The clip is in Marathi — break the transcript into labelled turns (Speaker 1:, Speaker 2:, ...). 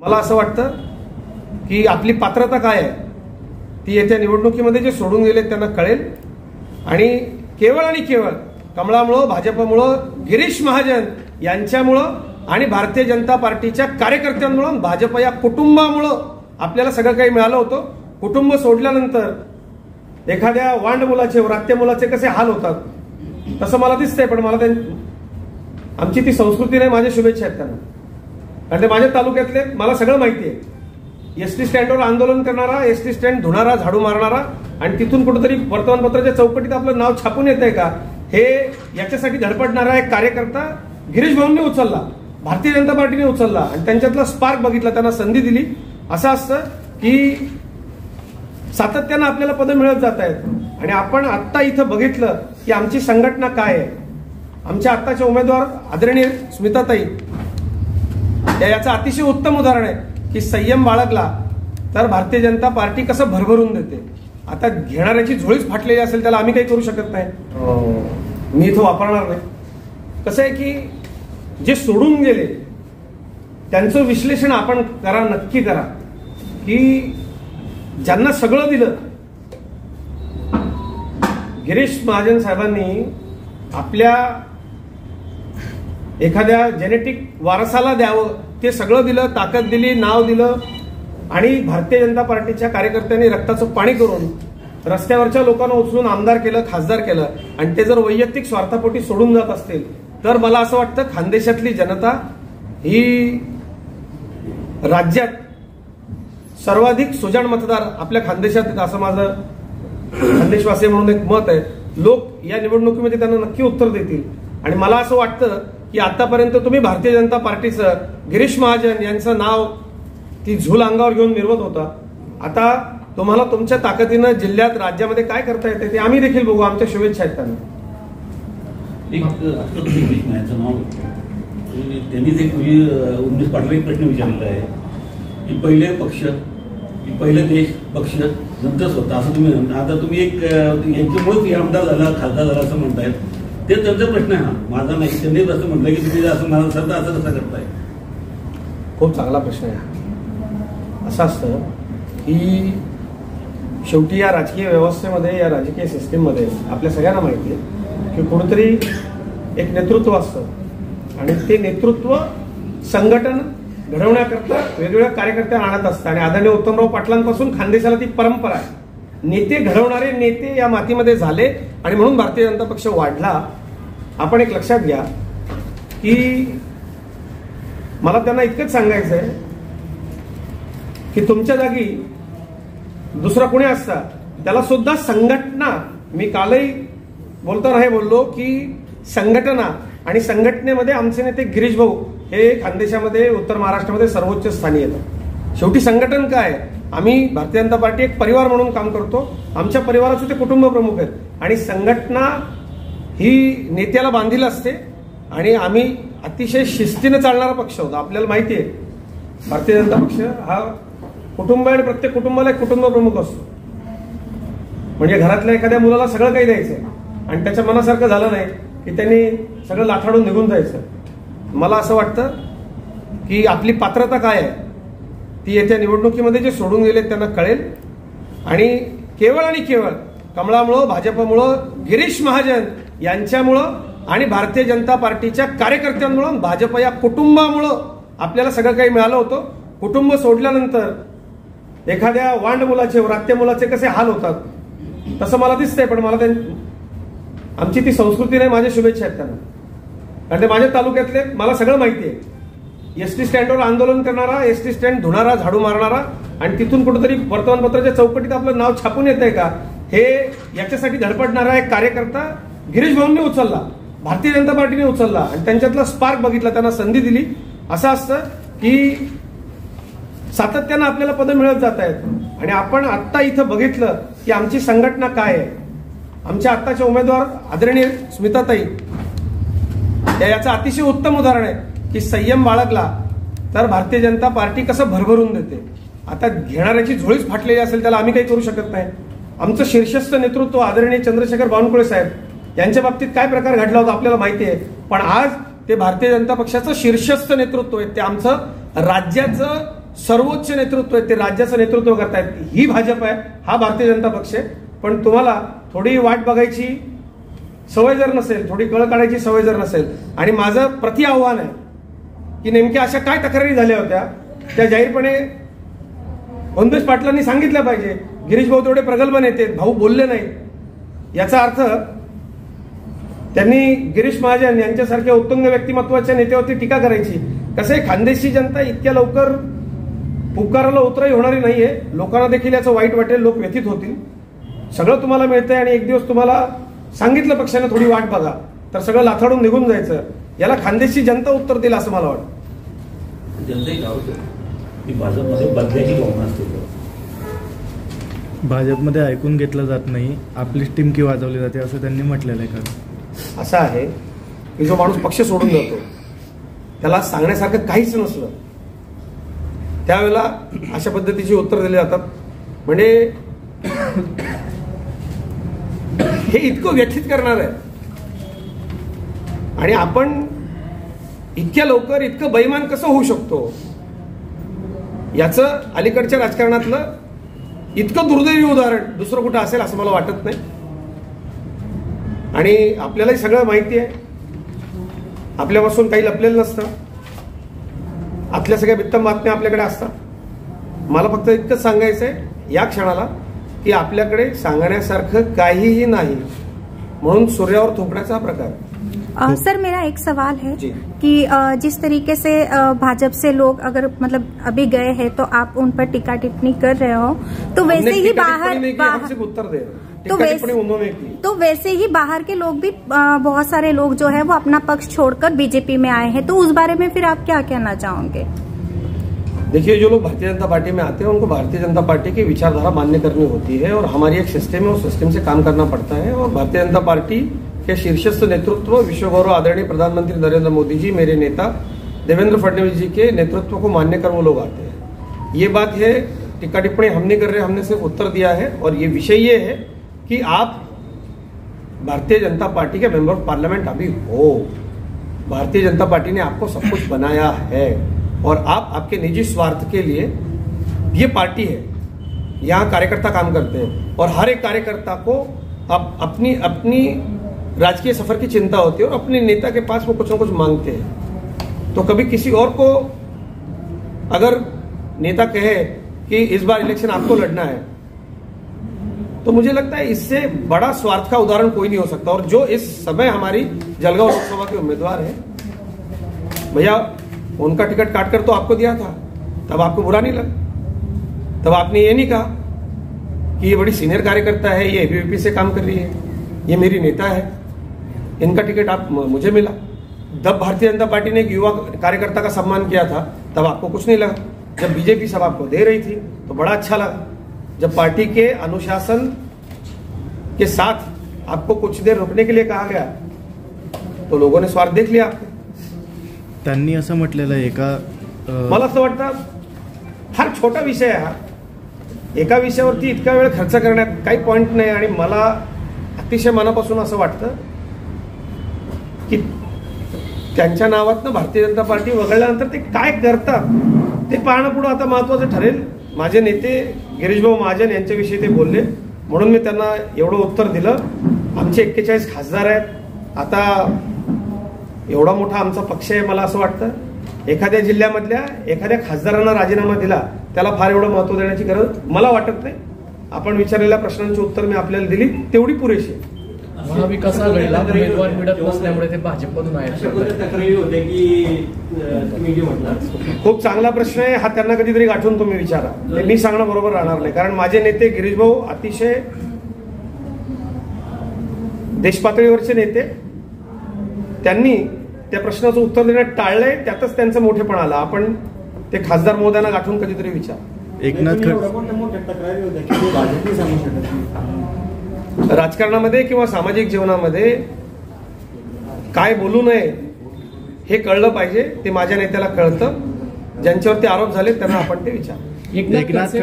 Speaker 1: मला असं वाटतं की आपली पात्रता काय आहे ती येत्या निवडणुकीमध्ये जे सोडून गेले त्यांना कळेल आणि केवळ कमळामुळं, भाजपमुळं, गिरीश महाजन यांच्यामुळं आणि भारतीय जनता पार्टीच्या कार्यकर्त्यांमुळं, भाजप या कुटुंबामुळं आपल्याला सगळं काही मिळालं होतं. कुटुंब सोडल्यानंतर एखाद्या वांड मुलाचे, व्रात्य मुलाचे कसे हाल होतात तसं मला दिसतंय. पण मला आमची ती संस्कृती नाही. माझ्या शुभेच्छा आहेत त्यांना, कारण ते माझ्या तालुक्यातले, मला सगळं माहिती आहे. एसटी स्टँडवर आंदोलन करणारा, एसटी स्टँड धुणारा, झाडू मारणारा आणि तिथून कुठेतरी वर्तमानपत्राच्या चौकटीत आपलं नाव छापून येत आहे का, हे याच्यासाठी धडपडणारा एक कार्यकर्ता गिरीश भाऊंनी उचलला, भारतीय जनता पार्टीने उचलला आणि त्यांच्यातला स्पार्क बघितला, त्यांना संधी दिली. असं असतं की सातत्यानं आपल्याला पदं मिळत जात आहेत आणि आपण आत्ता इथं बघितलं की आमची संघटना काय आहे. आमच्या आत्ताचे उमेदवार आदरणीय स्मिताताई याचं अतिशय उत्तम उदाहरण आहे की संयम बाळगला तर भारतीय जनता पार्टी कसं भरभरून देते. आता घेणाऱ्याची झोळीच फाटलेली असेल त्याला आम्ही काही करू शकत नाही, मी इथं वापरणार नाही. कसं आहे की जे सोडून गेले त्यांचं विश्लेषण आपण करा, नक्की करा की ज्यांना सगळं दिलं, गिरीश महाजन साहेबांनी आपल्या एखाद्या जेनेटिक वारसाला द्यावं ते सगळं दिलं, ताकद दिली, नाव दिलं आणि भारतीय जनता पार्टीच्या कार्यकर्त्यांनी रक्ताचं पाणी करून रस्त्यावरच्या लोकांना उचलून आमदार केलं, खासदार केलं आणि ते जर वैयक्तिक स्वार्थापोटी सोडून जात असतील तर मला असं वाटतं खानदेशातली जनता ही राज्यात सर्वाधिक सुजाण मतदार आपल्या खानदेशात आहेत असं माझं खानदेशवासी म्हणून एक मत आहे. लोक या निवडणुकीमध्ये त्यांना नक्की उत्तर देतील आणि मला असं वाटतं की आतापर्यंत तुम्ही भारतीय जनता पार्टीचं, गिरीश महाजन यांचं नाव ती झूल अंगावर घेऊन मिरवत होता. आता तुम्हाला तुमच्या ताकदीनं जिल्ह्यात, राज्यामध्ये काय करता येते ते आम्ही देखील बघू. आमच्या शुभेच्छा आहेत त्यांना.
Speaker 2: त्यांनी जे उमेश पाटील एक प्रश्न विचारलेला आहे की पहिले पक्ष, पहिले देश पक्ष नंतर स्वतः, असं तुम्ही आता तुम्ही एक यांच्यामुळेच आमदार झाला, खासदार झाला असं म्हणतायत. ते त्यांचा प्रश्न आहे, हा माझा नाही. त्यांनी असं म्हटलं की तुम्ही असं मला सरता असं कसं करताय.
Speaker 1: खूप चांगला प्रश्न आहे. असं असतं की शेवटी या राजकीय व्यवस्थेमध्ये, या राजकीय सिस्टीममध्ये आपल्या सगळ्यांना माहिती आहे की कुठेतरी एक नेतृत्व असतं आणि ते नेतृत्व संघटन घडवण्याकरता वेगवेगळ्या कार्यकर्त्यांना आणत असतं आणि आदरणीय उत्तमराव पाटलांपासून खानदेशाला ती परंपरा आहे. नेते घडवणारे नेते या मातीमध्ये झाले आणि म्हणून भारतीय जनता पक्ष वाढला. आपण एक लक्षात घ्या की मला त्यांना इतकंच सांगायचं आहे की तुमच्या जागी दुसरा कोणी असता त्याला सुद्धा संघटना, मी कालही बोलताना हे बोललो की संघटना आणि संघटनेमध्ये आमचे नेते गिरीश भाऊ हे खानदेशामध्ये, उत्तर महाराष्ट्रामध्ये सर्वोच्च स्थानी येतात. शेवटी संघटन काय, आम्ही भारतीय जनता पार्टी एक परिवार म्हणून काम करतो. आमच्या परिवाराचे ते कुटुंब प्रमुख आहेत आणि संघटना ही नेत्याला बांधील असते आणि आम्ही अतिशय शिस्तीने चालणारा पक्ष होता. आपल्याला माहिती आहे भारतीय जनता पक्ष हा कुटुंब आणि प्रत्येक कुटुंबाला एक कुटुंब प्रमुख असतो. म्हणजे घरातल्या एखाद्या मुलाला सगळं काही द्यायचं आणि त्याच्या मनासारखं झालं नाही की त्यांनी सगळं लाथाडून निघून जायचं. मला असं वाटतं की आपली पात्रता काय आहे ती येत्या निवडणुकीमध्ये जे सोडून गेले त्यांना कळेल आणि केवळ कमळामुळं, भाजपमुळं, गिरीश महाजन यांच्यामुळं आणि भारतीय जनता पार्टीच्या कार्यकर्त्यांमुळं, भाजप या कुटुंबामुळं आपल्याला सगळं काही मिळालं होतं. कुटुंब सोडल्यानंतर एखाद्या वांड मुलाचे, व्रात्य मुलाचे कसे हाल होतात तसं मला दिसतंय. पण मला आमची ती संस्कृती नाही. माझ्या शुभेच्छा आहेत त्यांना, कारण ते माझ्या तालुक्यातले, मला सगळं माहिती आहे. एसटी स्टँडवर आंदोलन करणारा, एसटी स्टँड धुणारा, झाडू मारणारा आणि तिथून कुठेतरी वर्तमानपत्राच्या चौकटीत आपलं नाव छापून येत आहे का, हे याच्यासाठी धडपडणारा एक कार्यकर्ता गिरीश भाऊंनी उचलला, भारतीय जनता पार्टीने उचलला आणि त्यांच्यातला स्पार्क बघितला, त्यांना संधी दिली. असं असतं की सातत्यानं आपल्याला पदं मिळत जात आहेत आणि आपण आत्ता इथं बघितलं की आमची संघटना काय आहे. आमच्या आत्ताचे उमेदवार आदरणीय स्मिताताई याचं अतिशय उत्तम उदाहरण आहे की संयम बाळगला तर भारतीय जनता पार्टी कसं भरभरून देते. आता घेणाऱ्याची झोळीच फाटलेली असेल त्याला आम्ही काही करू शकत नाही. आमचं शीर्षस्थ नेतृत्व आदरणीय चंद्रशेखर बावनकुळे साहेब यांच्या बाबतीत काय प्रकार घडला होता आपल्याला माहिती आहे. पण आज ते भारतीय जनता पक्षाचं शीर्षस्थ नेतृत्व आहे. ते आमचं राज्याचं सर्वोच्च नेतृत्व आहे, ते राज्याचं नेतृत्व करतायत. ही भाजप आहे, हा भारतीय जनता पक्ष आहे. पण तुम्हाला थोडी वाट बघायची सवय जर नसेल, थोडी कळ काढायची सवय जर नसेल, आणि माझं प्रति आव्हान आहे की नेमक्या अशा काय तक्रारी झाल्या होत्या त्या जाहीरपणे वंदेश पाटलांनी सांगितलं पाहिजे. गिरीश भाऊ तेवढे प्रगल्भ नेते, भाऊ बोलले नाही, याचा अर्थ त्यांनी गिरीश महाजन यांच्यासारख्या उत्तुंग व्यक्तिमत्वाच्या नेत्यावरती टीका करायची. कसं आहे, खानदेशची जनता इतक्या लवकर पुकाराला उतराई होणारी नाहीये. लोकांना देखील याचं वाईट वाटेल, लोक व्यथित होतील. सगळं तुम्हाला मिळतंय आणि एक दिवस तुम्हाला सांगितलं पक्षाने थोडी वाट बघा, तर सगळं लाथाडून निघून जायचं. याला खानदेशची जनता उत्तर दिलं असं मला वाटतं.
Speaker 2: जनताही गावत की भाजपमध्ये बदल्याची भावना असते.
Speaker 3: भाजपमध्ये ऐकून घेतलं जात नाही, आपलीच टिमकी वाजवली जाते असं त्यांनी म्हटलेलं आहे. का
Speaker 1: असं आहे की जो माणूस पक्ष सोडून जातो त्याला सांगण्यासारखं काहीच नसलं त्यावेळेला अशा पद्धतीची उत्तर दिली जातात. म्हणजे हे इतकं व्यथित करणार आहे आणि आपण इतक्या लवकर इतकं बेईमान कसं होऊ शकतो याचं अलीकडच्या राजकारणातलं इतकं दुर्दैवी उदाहरण दुसरं कुठं असेल असं मला वाटत नाही. आणि आपल्यालाही सगळं माहिती आहे, आपल्यापासून काही लपलेलं नसतं, आतल्या सगळ्या बित्तम बातम्या आपल्याकडे असतात. मला फक्त इतकंच सांगायचं आहे या क्षणाला की आपल्याकडे सांगण्यासारखं काहीही नाही, म्हणून सूर्यावर थोपण्याचा हा प्रकार.
Speaker 4: सर मेरा एक सवाल है कि जिस तरीके से भाजपा से लोग अगर मतलब अभी गए हैं तो आप उन पर टीका टिप्पणी कर रहे हो, तो वैसे ही
Speaker 1: उत्तर दे
Speaker 4: तो वैसे ही बाहर के लोग भी बहुत सारे लोग जो है वो अपना पक्ष छोड़कर बीजेपी में आए हैं, तो उस बारे में फिर आप क्या कहना चाहोगे?
Speaker 1: देखिए, जो लोग भारतीय जनता पार्टी में आते हैं उनको भारतीय जनता पार्टी की विचारधारा मान्य करनी होती है और हमारी एक सिस्टम है, उस सिस्टम से काम करना पड़ता है. और भारतीय जनता पार्टी के शीर्षस्थ नेतृत्व विश्वगौरव आदरणीय प्रधानमंत्री नरेंद्र मोदी जी, मेरे नेता देवेंद्र फडणवीस जी के नेतृत्व को मान्य कर वो लोग आते हैं. ये बात है, टिक्का टिप्पणी हम नहीं कर रहे, हमने सिर्फ उत्तर दिया है. और ये विषय ये है कि आप भारतीय जनता पार्टी के मेंबर ऑफ पार्लियामेंट अभी हो, भारतीय जनता पार्टी ने आपको सब कुछ बनाया है और आप आपके निजी स्वार्थ के लिए, ये पार्टी है, यहाँ कार्यकर्ता काम करते हैं और हर एक कार्यकर्ता को अपनी अपनी राजकीय सफर की चिंता होती है और अपने नेता के पास वो कुछ ना कुछ मांगते हैं. तो कभी किसी और को अगर नेता कहे कि इस बार इलेक्शन आपको लड़ना है, तो मुझे लगता है इससे बड़ा स्वार्थ का उदाहरण कोई नहीं हो सकता. और जो इस समय हमारी जलगांव लोकसभा के उम्मीदवार है, भैया उनका टिकट काटकर तो आपको दिया था, तब आपको बुरा नहीं लगा, तब आपने ये नहीं कहा कि ये बड़ी सीनियर कार्यकर्ता है, ये एबीवीपी से काम कर रही है, ये मेरी नेता है, इनका टिकट आप मुझे मिला. जब भारतीय जनता पार्टी ने एक युवा कार्यकर्ता का सम्मान किया था तब आपको कुछ नहीं लगा. जब बीजेपी सब आपको दे रही थी तो बड़ा अच्छा लगा. जब पार्टी के अनुशासन के साथ आपको कुछ देर रुकने के लिए कहा गया तो लोगों ने स्वार्थ देख लिया आपको.
Speaker 3: त्यांनी असं म्हटलेलं आहे का?
Speaker 1: मला असं वाटतं फार छोटा विषय आहे हा, एका विषयावरती इतका वेळ खर्च करण्यात काही पॉइंट नाही. आणि मला अतिशय मनापासून असं वाटतं की त्यांच्या नावातनं भारतीय जनता पार्टी वगळल्यानंतर ते काय करतात ते पाहणं पुढे आता महत्वाचं ठरेल. माझे नेते गिरीशभाऊ महाजन यांच्याविषयी ते बोलले म्हणून मी त्यांना एवढं उत्तर दिलं. आमचे 41 खासदार आहेत. आता एवढा मोठा आमचा पक्ष आहे. मला असं वाटतं एखाद्या जिल्ह्यामधल्या एखाद्या खासदारांना राजीनामा दिला त्याला फार एवढं महत्व देण्याची गरज मला वाटत नाही. आपण विचारलेल्या प्रश्नांची उत्तर मी आपल्याला दिली तेवढी पुरेशी.
Speaker 5: महाविकास आघाडीला उमेदवार मिळत नसल्यामुळे ते भाजपमधून आहेत.
Speaker 1: खूप चांगला प्रश्न आहे हा. त्यांना कधीतरी गाठून तुम्ही विचारा, मी सांगणं बरोबर राहणार नाही. कारण माझे नेते गिरीशभाऊ अतिशय देशपातळीवरचे नेते, त्यांनी त्या प्रश्नाचं उत्तर देण्यात टाळलंय, त्यातच त्यांचं मोठेपण आलं. आपण ते खासदार महोदयांना गाठून कधीतरी विचार.
Speaker 3: एकनाथ
Speaker 1: राजकारणामध्ये किंवा सामाजिक जीवनामध्ये काय बोलू नये हे कळलं पाहिजे. ते माझ्या नेत्याला कळतं. ज्यांच्यावरती आरोप झाले त्यांना आपण ते विचार.
Speaker 5: एकनाथ